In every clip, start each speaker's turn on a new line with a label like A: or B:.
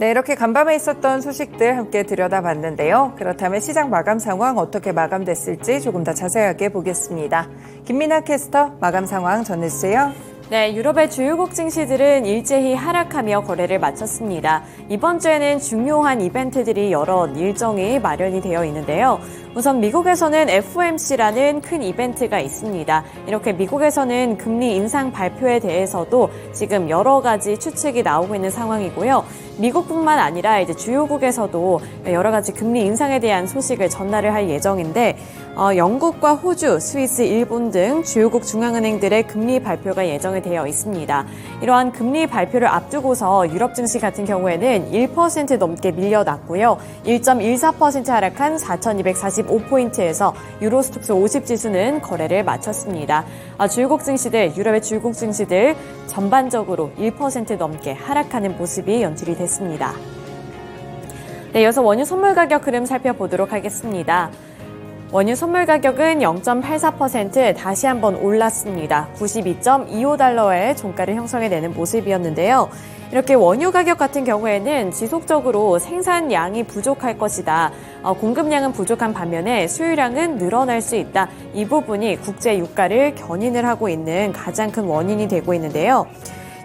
A: 네, 이렇게 간밤에 있었던 소식들 함께 들여다봤는데요. 그렇다면 시장 마감 상황 어떻게 마감됐을지 조금 더 자세하게 보겠습니다. 김민아 캐스터 마감 상황 전해주세요.
B: 네, 유럽의 주요국 증시들은 일제히 하락하며 거래를 마쳤습니다. 이번 주에는 중요한 이벤트들이 여러 일정이 마련이 되어 있는데요. 우선 미국에서는 FOMC라는 큰 이벤트가 있습니다. 이렇게 미국에서는 금리 인상 발표에 대해서도 지금 여러 가지 추측이 나오고 있는 상황이고요. 미국뿐만 아니라 이제 주요국에서도 여러 가지 금리 인상에 대한 소식을 전달을 할 예정인데 영국과 호주, 스위스, 일본 등 주요국 중앙은행들의 금리 발표가 예정이 되어 있습니다. 이러한 금리 발표를 앞두고서 유럽 증시 같은 경우에는 1% 넘게 밀려났고요. 1.14% 하락한 4,245포인트에서 유로스톡스 50 지수는 거래를 마쳤습니다. 주요국 증시들, 유럽의 주요국 증시들 전반적으로 1% 넘게 하락하는 모습이 연출이 됐습니다. 네, 이어서 원유 선물 가격 흐름 살펴보도록 하겠습니다. 원유 선물 가격은 0.84% 다시 한번 올랐습니다. 92.25달러의 종가를 형성해내는 모습이었는데요. 이렇게 원유 가격 같은 경우에는 지속적으로 생산량이 부족할 것이다. 공급량은 부족한 반면에 수요량은 늘어날 수 있다. 이 부분이 국제 유가를 견인을 하고 있는 가장 큰 원인이 되고 있는데요.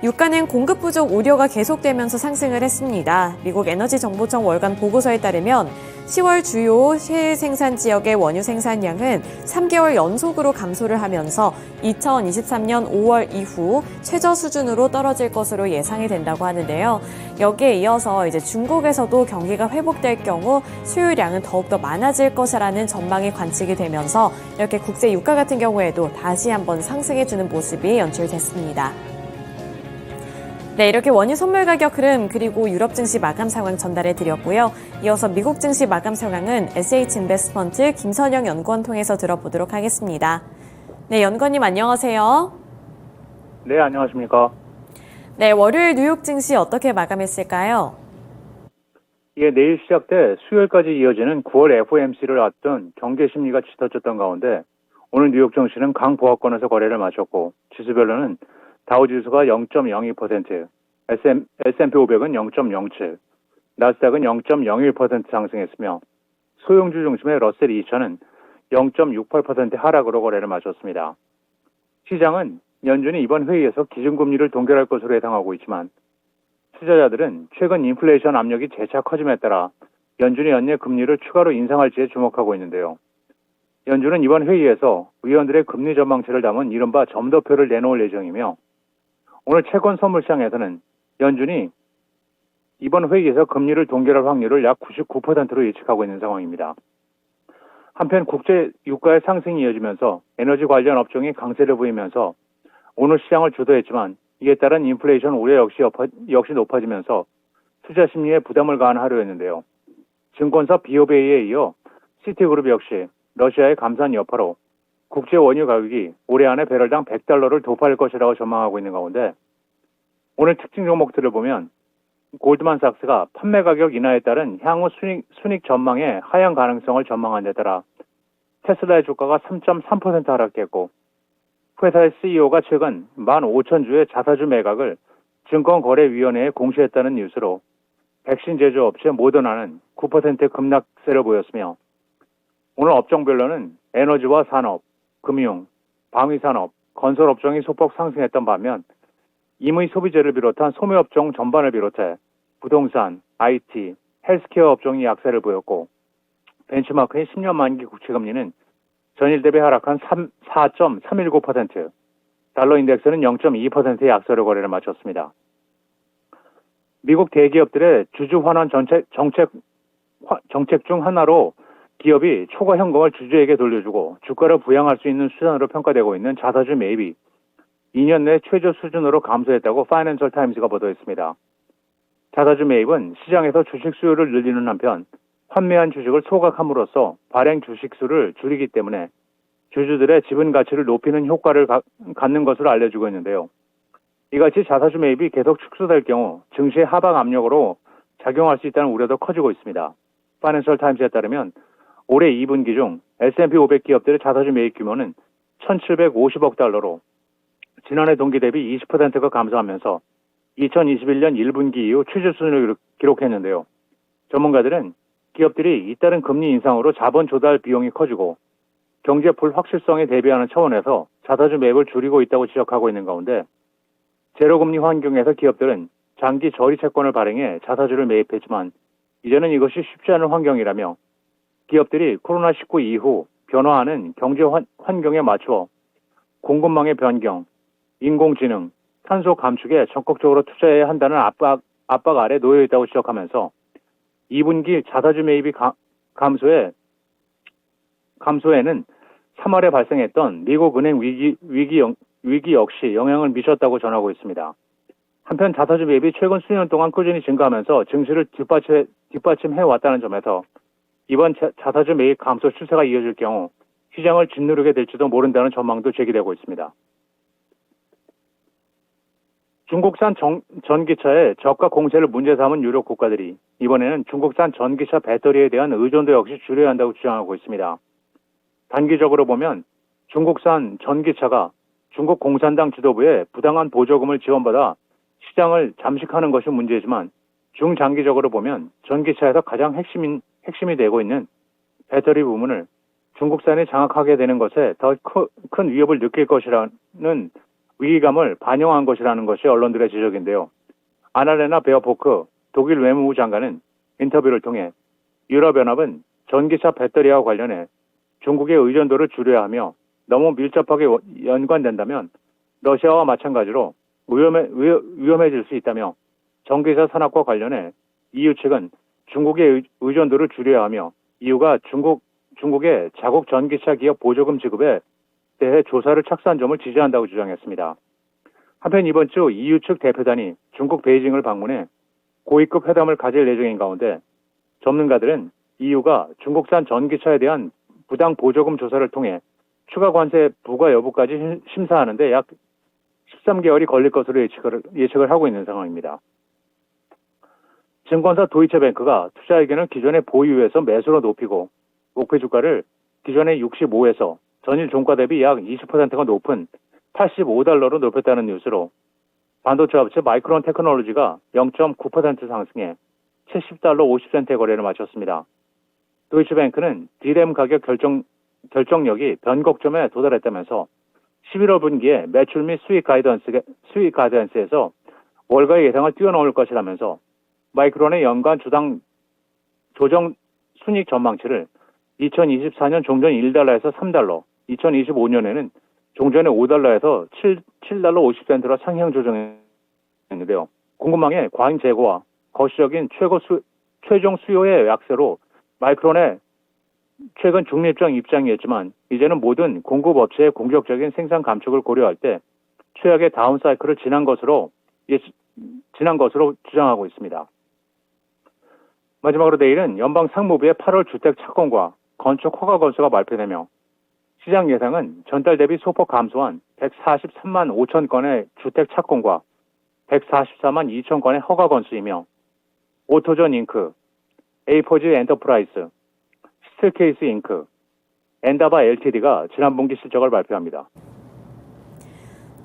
B: 유가는 공급 부족 우려가 계속되면서 상승을 했습니다. 미국 에너지정보청 월간 보고서에 따르면 10월 주요 셰일 생산 지역의 원유 생산량은 3개월 연속으로 감소를 하면서 2023년 5월 이후 최저 수준으로 떨어질 것으로 예상이 된다고 하는데요. 여기에 이어서 이제 중국에서도 경기가 회복될 경우 수요량은 더욱더 많아질 것이라는 전망이 관측이 되면서 이렇게 국제 유가 같은 경우에도 다시 한번 상승해주는 모습이 연출됐습니다. 네, 이렇게 원유 선물 가격 흐름 그리고 유럽 증시 마감 상황 전달해 드렸고요. 이어서 미국 증시 마감 상황은 SH인베스트먼트 김선영 연구원 통해서 들어보도록 하겠습니다. 네, 연구원님 안녕하세요.
C: 네, 안녕하십니까.
B: 네, 월요일 뉴욕 증시 어떻게 마감했을까요?
C: 이게 내일 시작돼 수요일까지 이어지는 9월 FOMC를 앞둔 경제 심리가 짙어졌던 가운데 오늘 뉴욕 증시는 강보합권에서 거래를 마쳤고 지수별로는 다우지수가 0.02%, S&P 500은 0.07, 나스닥은 0.01% 상승했으며 소형주 중심의 러셀 2000은 0.68% 하락으로 거래를 마쳤습니다. 시장은 연준이 이번 회의에서 기준금리를 동결할 것으로 예상하고 있지만 투자자들은 최근 인플레이션 압력이 재차 커짐에 따라 연준이 연내 금리를 추가로 인상할지에 주목하고 있는데요. 연준은 이번 회의에서 의원들의 금리 전망치를 담은 이른바 점도표를 내놓을 예정이며 오늘 채권 선물 시장에서는 연준이 이번 회의에서 금리를 동결할 확률을 약 99%로 예측하고 있는 상황입니다. 한편 국제 유가의 상승이 이어지면서 에너지 관련 업종이 강세를 보이면서 오늘 시장을 주도했지만 이에 따른 인플레이션 우려 역시 높아지면서 투자 심리에 부담을 가한 하루였는데요. 증권사 BofA에 이어 시티그룹 역시 러시아의 감산 여파로 국제 원유 가격이 올해 안에 배럴당 100달러를 도파할 것이라고 전망하고 있는 가운데 오늘 특징 종목들을 보면 골드만삭스가 판매 가격 인하에 따른 향후 순익 전망의 하향 가능성을 전망한 데 따라 테슬라의 주가가 3.3% 하락했고 회사의 CEO가 최근 15,000주의 자사주 매각을 증권거래위원회에 공시했다는 뉴스로 백신 제조업체 모더나는 9% 급락세를 보였으며 오늘 업종별로는 에너지와 산업, 금융, 방위산업, 건설업종이 소폭 상승했던 반면 임의 소비재를 비롯한 소매업종 전반을 비롯해 부동산, IT, 헬스케어 업종이 약세를 보였고 벤치마크의 10년 만기 국채금리는 전일 대비 하락한 4.319%, 달러 인덱스는 0.2%의 약세로 거래를 마쳤습니다. 미국 대기업들의 주주 환원 정책 중 하나로 기업이 초과 현금을 주주에게 돌려주고 주가를 부양할 수 있는 수단으로 평가되고 있는 자사주 매입이 2년 내 최저 수준으로 감소했다고 파이낸셜 타임스가 보도했습니다. 자사주 매입은 시장에서 주식 수요를 늘리는 한편 환매한 주식을 소각함으로써 발행 주식 수를 줄이기 때문에 주주들의 지분 가치를 높이는 효과를 갖는 것으로 알려지고 있는데요. 이같이 자사주 매입이 계속 축소될 경우 증시의 하방 압력으로 작용할 수 있다는 우려도 커지고 있습니다. 파이낸셜 타임스에 따르면 올해 2분기 중 S&P 500 기업들의 자사주 매입 규모는 1,750억 달러로 지난해 동기 대비 20%가 감소하면서 2021년 1분기 이후 최저 수준을 기록했는데요. 전문가들은 기업들이 잇따른 금리 인상으로 자본 조달 비용이 커지고 경제 불확실성에 대비하는 차원에서 자사주 매입을 줄이고 있다고 지적하고 있는 가운데 제로금리 환경에서 기업들은 장기 저리 채권을 발행해 자사주를 매입했지만 이제는 이것이 쉽지 않은 환경이라며 기업들이 코로나19 이후 변화하는 경제 환경에 맞추어 공급망의 변경, 인공지능, 탄소 감축에 적극적으로 투자해야 한다는 압박 아래 놓여 있다고 지적하면서 2분기 자사주 매입이 감소에는 3월에 발생했던 미국 은행 위기 역시 영향을 미쳤다고 전하고 있습니다. 한편 자사주 매입이 최근 수년 동안 꾸준히 증가하면서 증시를 뒷받침해 왔다는 점에서 이번 자사주 매입 감소 추세가 이어질 경우 시장을 짓누르게 될지도 모른다는 전망도 제기되고 있습니다. 중국산 전기차의 저가 공세를 문제 삼은 유럽 국가들이 이번에는 중국산 전기차 배터리에 대한 의존도 역시 줄여야 한다고 주장하고 있습니다. 단기적으로 보면 중국산 전기차가 중국 공산당 지도부의 부당한 보조금을 지원받아 시장을 잠식하는 것이 문제지만 중장기적으로 보면 전기차에서 가장 핵심이 되고 있는 배터리 부문을 중국산이 장악하게 되는 것에 더 큰 위협을 느낄 것이라는 위기감을 반영한 것이라는 것이 언론들의 지적인데요. 아나레나 베어포크 독일 외무부 장관은 인터뷰를 통해 유럽연합은 전기차 배터리와 관련해 중국의 의존도를 줄여야 하며 너무 밀접하게 연관된다면 러시아와 마찬가지로 위험해질 수 있다며 전기차 산업과 관련해 EU 측은 중국의 의존도를 줄여야 하며 EU가 중국의 자국 전기차 기업 보조금 지급에 대해 조사를 착수한 점을 지지한다고 주장했습니다. 한편 이번 주 EU 측 대표단이 중국 베이징을 방문해 고위급 회담을 가질 예정인 가운데 전문가들은 EU가 중국산 전기차에 대한 부당 보조금 조사를 통해 추가 관세 부과 여부까지 심사하는데 약 13개월이 걸릴 것으로 예측을 하고 있는 상황입니다. 증권사 도이체뱅크가 투자 의견을 기존의 보유에서 매수로 높이고 목표 주가를 기존의 65에서 전일 종가 대비 약 20%가 높은 85달러로 높였다는 뉴스로 반도체 업체 마이크론 테크놀로지가 0.9% 상승해 70달러 50센트의 거래를 마쳤습니다. 도이치뱅크는 D램 가격 결정력이 변곡점에 도달했다면서 11월 분기에 매출 및 수익 가이던스에서 월가의 예상을 뛰어넘을 것이라면서 마이크론의 연간 주당 조정 순이익 전망치를 2024년 종전 1달러에서 3달러, 2025년에는 종전의 5달러에서 7달러 50센트로 상향 조정했는데요. 공급망의 과잉 재고와 거시적인 최종 수요의 약세로 마이크론의 최근 중립적 입장이었지만 이제는 모든 공급업체의 공격적인 생산 감축을 고려할 때 최악의 다운 사이클을 지난 것으로 주장하고 있습니다. 마지막으로 내일은 연방 상무부의 8월 주택 착공과 건축 허가 건수가 발표되며 시장 예상은 전달 대비 소폭 감소한 143만 5천 건의 주택 착공과 144만 2천 건의 허가 건수이며 오토존 잉크, 에이포즈 엔터프라이즈, 스틸케이스 잉크, 엔다바 LTD가 지난 분기 실적을 발표합니다.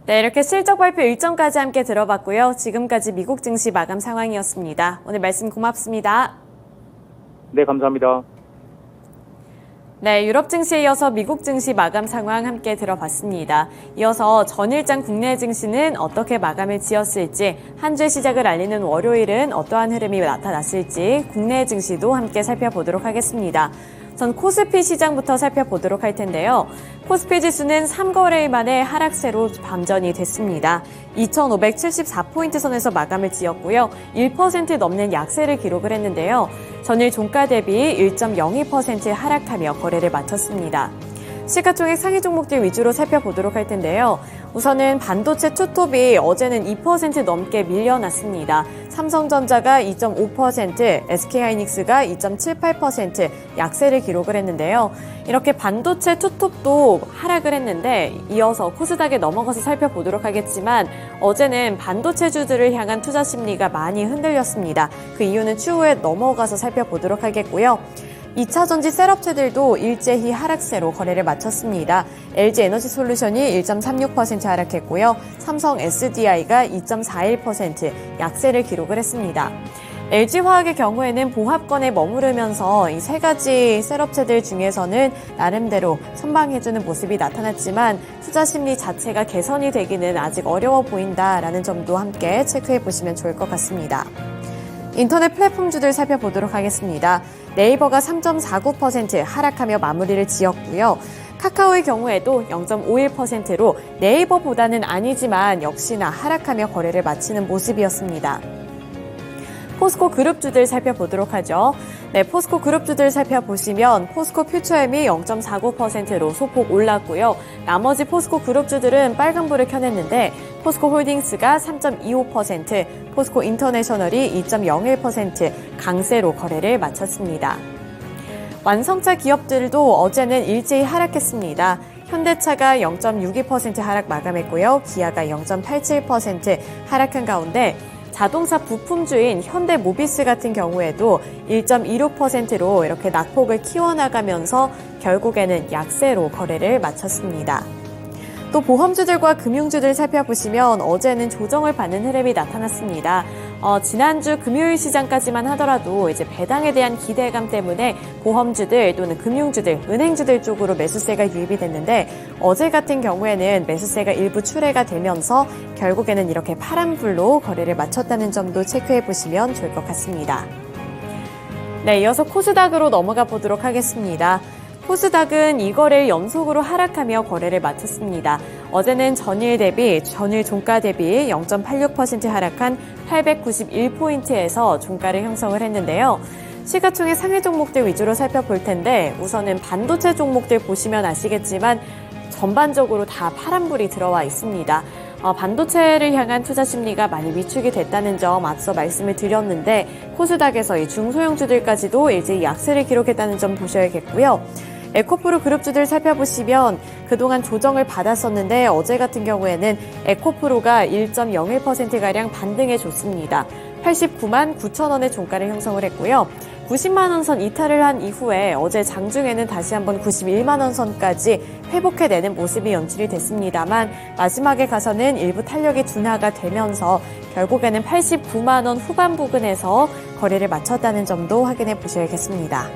B: 네, 이렇게 실적 발표 일정까지 함께 들어봤고요. 지금까지 미국 증시 마감 상황이었습니다. 오늘 말씀 고맙습니다.
C: 네, 감사합니다.
B: 네, 유럽 증시에 이어서 미국 증시 마감 상황 함께 들어봤습니다. 이어서 전일장 국내 증시는 어떻게 마감을 지었을지, 한 주의 시작을 알리는 월요일은 어떠한 흐름이 나타났을지 국내 증시도 함께 살펴보도록 하겠습니다. 전 코스피 시장부터 살펴보도록 할 텐데요. 코스피 지수는 3거래일 만에 하락세로 반전이 됐습니다. 2,574포인트 선에서 마감을 지었고요. 1% 넘는 약세를 기록을 했는데요. 전일 종가 대비 1.02% 하락하며 거래를 마쳤습니다. 시가총액 상위 종목들 위주로 살펴보도록 할 텐데요. 우선은 반도체 투톱이 어제는 2% 넘게 밀려났습니다. 삼성전자가 2.5%, SK하이닉스가 2.78% 약세를 기록을 했는데요. 이렇게 반도체 투톱도 하락을 했는데 이어서 코스닥에 넘어가서 살펴보도록 하겠지만 어제는 반도체주들을 향한 투자 심리가 많이 흔들렸습니다. 그 이유는 추후에 넘어가서 살펴보도록 하겠고요. 2차전지 셋업체들도 일제히 하락세로 거래를 마쳤습니다. LG에너지솔루션이 1.36% 하락했고요. 삼성 SDI가 2.41% 약세를 기록을 했습니다. LG화학의 경우에는 보합권에 머무르면서 이 세 가지 셀업체들 중에서는 나름대로 선방해주는 모습이 나타났지만 투자 심리 자체가 개선이 되기는 아직 어려워 보인다라는 점도 함께 체크해 보시면 좋을 것 같습니다. 인터넷 플랫폼주들 살펴보도록 하겠습니다. 네이버가 3.49% 하락하며 마무리를 지었고요. 카카오의 경우에도 0.51%로 네이버보다는 아니지만 역시나 하락하며 거래를 마치는 모습이었습니다. 포스코 그룹주들 살펴보도록 하죠. 네, 포스코 그룹주들 살펴보시면 포스코 퓨처엠이 0.49%로 소폭 올랐고요. 나머지 포스코 그룹주들은 빨간불을 켜냈는데 포스코 홀딩스가 3.25%, 포스코 인터내셔널이 2.01% 강세로 거래를 마쳤습니다. 완성차 기업들도 어제는 일제히 하락했습니다. 현대차가 0.62% 하락 마감했고요. 기아가 0.87% 하락한 가운데 자동차 부품주인 현대모비스 같은 경우에도 1.26%로 이렇게 낙폭을 키워나가면서 결국에는 약세로 거래를 마쳤습니다. 또 보험주들과 금융주들 살펴보시면 어제는 조정을 받는 흐름이 나타났습니다. 지난주 금요일 시장까지만 하더라도 이제 배당에 대한 기대감 때문에 보험주들 또는 금융주들, 은행주들 쪽으로 매수세가 유입이 됐는데 어제 같은 경우에는 매수세가 일부 출회가 되면서 결국에는 이렇게 파란불로 거래를 마쳤다는 점도 체크해 보시면 좋을 것 같습니다. 네, 이어서 코스닥으로 넘어가 보도록 하겠습니다. 코스닥은 이 거래일 연속으로 하락하며 거래를 마쳤습니다. 어제는 전일 종가 대비 0.86% 하락한 891포인트에서 종가를 형성을 했는데요. 시가총액 상위 종목들 위주로 살펴볼 텐데 우선은 반도체 종목들 보시면 아시겠지만 전반적으로 다 파란불이 들어와 있습니다. 반도체를 향한 투자 심리가 많이 위축이 됐다는 점 앞서 말씀을 드렸는데 코스닥에서 이 중소형주들까지도 일제히 약세를 기록했다는 점 보셔야겠고요. 에코프로 그룹주들 살펴보시면 그동안 조정을 받았었는데 어제 같은 경우에는 에코프로가 1.01%가량 반등해줬습니다. 89만 9천 원의 종가를 형성을 했고요. 90만 원 선 이탈을 한 이후에 어제 장중에는 다시 한번 91만 원 선까지 회복해내는 모습이 연출이 됐습니다만 마지막에 가서는 일부 탄력이 둔화가 되면서 결국에는 89만 원 후반 부근에서 거래를 마쳤다는 점도 확인해 보셔야겠습니다.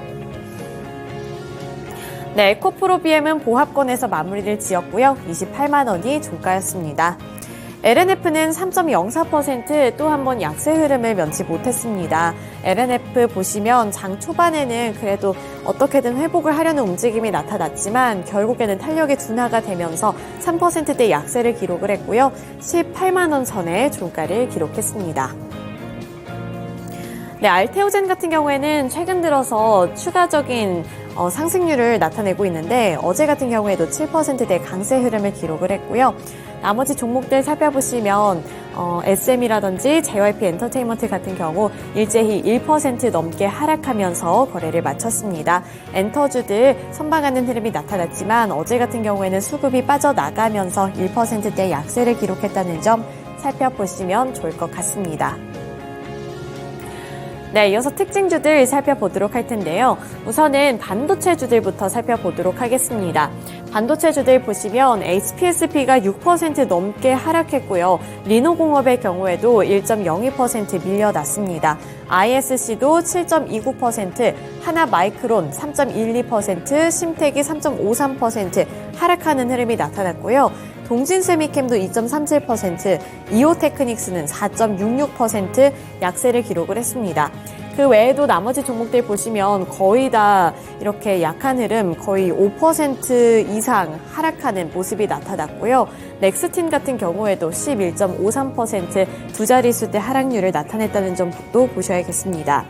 B: 네, 에코프로 BM은 보합권에서 마무리를 지었고요. 28만 원이 종가였습니다. LNF는 3.04% 또 한 번 약세 흐름을 면치 못했습니다. LNF 보시면 장 초반에는 그래도 어떻게든 회복을 하려는 움직임이 나타났지만 결국에는 탄력이 둔화가 되면서 3%대 약세를 기록을 했고요. 18만 원 선의 종가를 기록했습니다. 네, 알테오젠 같은 경우에는 최근 들어서 추가적인 상승률을 나타내고 있는데 어제 같은 경우에도 7%대 강세 흐름을 기록을 했고요. 나머지 종목들 살펴보시면 SM이라든지 JYP 엔터테인먼트 같은 경우 일제히 1% 넘게 하락하면서 거래를 마쳤습니다. 엔터주들 선방하는 흐름이 나타났지만 어제 같은 경우에는 수급이 빠져나가면서 1%대 약세를 기록했다는 점 살펴보시면 좋을 것 같습니다. 네, 이어서 특징주들 살펴보도록 할 텐데요. 우선은 반도체주들부터 살펴보도록 하겠습니다. 반도체주들 보시면 HPSP가 6% 넘게 하락했고요. 리노공업의 경우에도 1.02% 밀려났습니다. ISC도 7.29%, 하나마이크론 3.12%, 심텍이 3.53% 하락하는 흐름이 나타났고요. 동진세미캠도 2.37%, 이오테크닉스는 4.66% 약세를 기록을 했습니다. 그 외에도 나머지 종목들 보시면 거의 다 이렇게 약한 흐름 거의 5% 이상 하락하는 모습이 나타났고요. 넥스틴 같은 경우에도 11.53% 두 자릿수대 하락률을 나타냈다는 점도 보셔야겠습니다.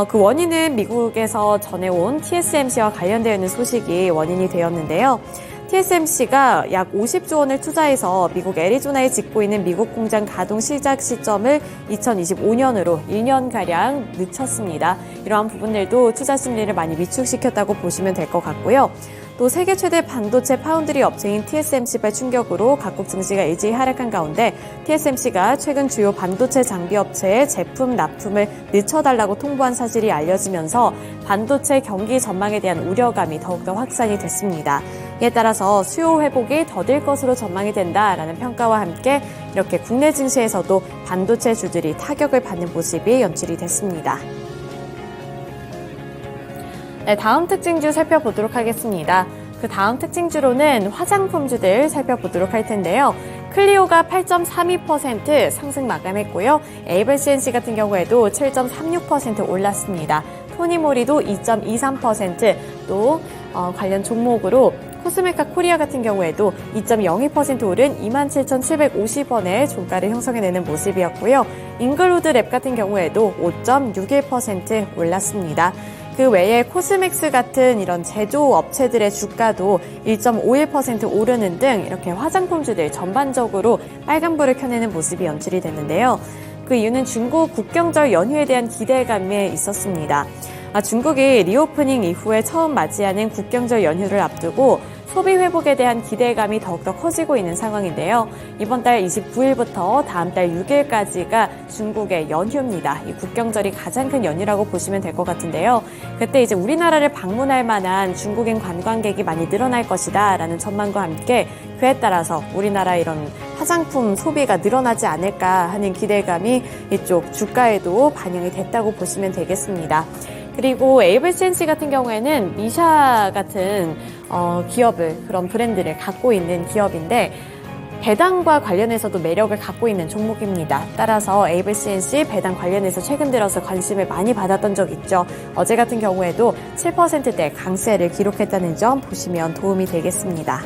B: 그 원인은 미국에서 전해온 TSMC와 관련되어 있는 소식이 원인이 되었는데요. TSMC가 약 50조 원을 투자해서 미국 애리조나에 짓고 있는 미국 공장 가동 시작 시점을 2025년으로 1년가량 늦췄습니다. 이러한 부분들도 투자 심리를 많이 위축시켰다고 보시면 될 것 같고요. 또 세계 최대 반도체 파운드리 업체인 TSMC발 충격으로 각국 증시가 일제히 하락한 가운데 TSMC가 최근 주요 반도체 장비 업체의 제품 납품을 늦춰달라고 통보한 사실이 알려지면서 반도체 경기 전망에 대한 우려감이 더욱더 확산이 됐습니다. 이에 따라서 수요 회복이 더딜 것으로 전망이 된다라는 평가와 함께 이렇게 국내 증시에서도 반도체 주들이 타격을 받는 모습이 연출이 됐습니다. 네, 다음 특징주 살펴보도록 하겠습니다. 그 다음 특징주로는 화장품주들 살펴보도록 할 텐데요. 클리오가 8.32% 상승 마감했고요. 에이블 CNC 같은 경우에도 7.36% 올랐습니다. 토니모리도 2.23%, 또 관련 종목으로 코스메카 코리아 같은 경우에도 2.02% 오른 27,750원의 종가를 형성해내는 모습이었고요. 잉글우드 랩 같은 경우에도 5.61% 올랐습니다. 그 외에 코스맥스 같은 이런 제조 업체들의 주가도 1.51% 오르는 등 이렇게 화장품주들 전반적으로 빨간불을 켜내는 모습이 연출이 됐는데요. 그 이유는 중국 국경절 연휴에 대한 기대감에 있었습니다. 중국이 리오프닝 이후에 처음 맞이하는 국경절 연휴를 앞두고 소비 회복에 대한 기대감이 더욱더 커지고 있는 상황인데요. 이번 달 29일부터 다음 달 6일까지가 중국의 연휴입니다. 이 국경절이 가장 큰 연휴라고 보시면 될 것 같은데요. 그때 이제 우리나라를 방문할 만한 중국인 관광객이 많이 늘어날 것이다 라는 전망과 함께 그에 따라서 우리나라 이런 화장품 소비가 늘어나지 않을까 하는 기대감이 이쪽 주가에도 반영이 됐다고 보시면 되겠습니다. 그리고 에이블 CNC 같은 경우에는 미샤 같은 기업을, 그런 브랜드를 갖고 있는 기업인데 배당과 관련해서도 매력을 갖고 있는 종목입니다. 따라서 에이블 CNC 배당 관련해서 최근 들어서 관심을 많이 받았던 적 있죠. 어제 같은 경우에도 7%대 강세를 기록했다는 점 보시면 도움이 되겠습니다.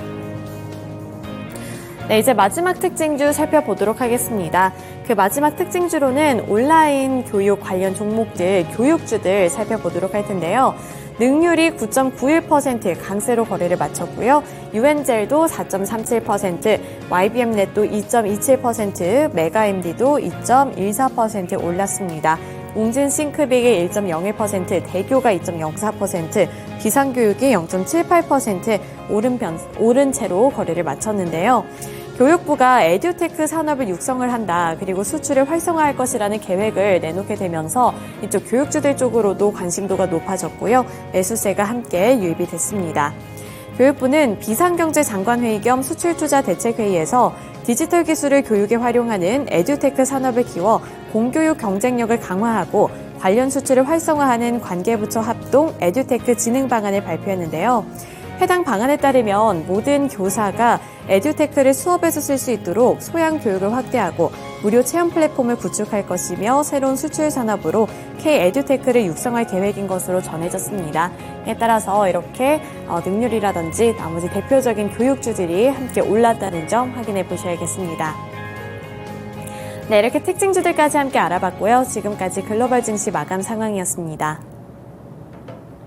B: 네, 이제 마지막 특징주 살펴보도록 하겠습니다. 그 마지막 특징주로는 온라인 교육 관련 종목들, 교육주들 살펴보도록 할 텐데요. 능률이 9.91% 강세로 거래를 마쳤고요. 유엔젤도 4.37%, YBM넷도 2.27%, 메가MD도 2.14% 올랐습니다. 웅진싱크빅이 1.01%, 대교가 2.04%, 비상교육이 0.78% 오른 채로 거래를 마쳤는데요. 교육부가 에듀테크 산업을 육성을 한다, 그리고 수출을 활성화할 것이라는 계획을 내놓게 되면서 이쪽 교육주들 쪽으로도 관심도가 높아졌고요. 매수세가 함께 유입이 됐습니다. 교육부는 비상경제장관회의 겸 수출투자대책회의에서 디지털 기술을 교육에 활용하는 에듀테크 산업을 키워 공교육 경쟁력을 강화하고 관련 수출을 활성화하는 관계부처 합동 에듀테크 진흥 방안을 발표했는데요. 해당 방안에 따르면 모든 교사가 에듀테크를 수업에서 쓸 수 있도록 소양 교육을 확대하고 무료 체험 플랫폼을 구축할 것이며 새로운 수출 산업으로 K-에듀테크를 육성할 계획인 것으로 전해졌습니다. 이에 따라서 이렇게 능률이라든지 나머지 대표적인 교육주들이 함께 올랐다는 점 확인해 보셔야겠습니다. 네, 이렇게 특징주들까지 함께 알아봤고요. 지금까지 글로벌 증시 마감 상황이었습니다.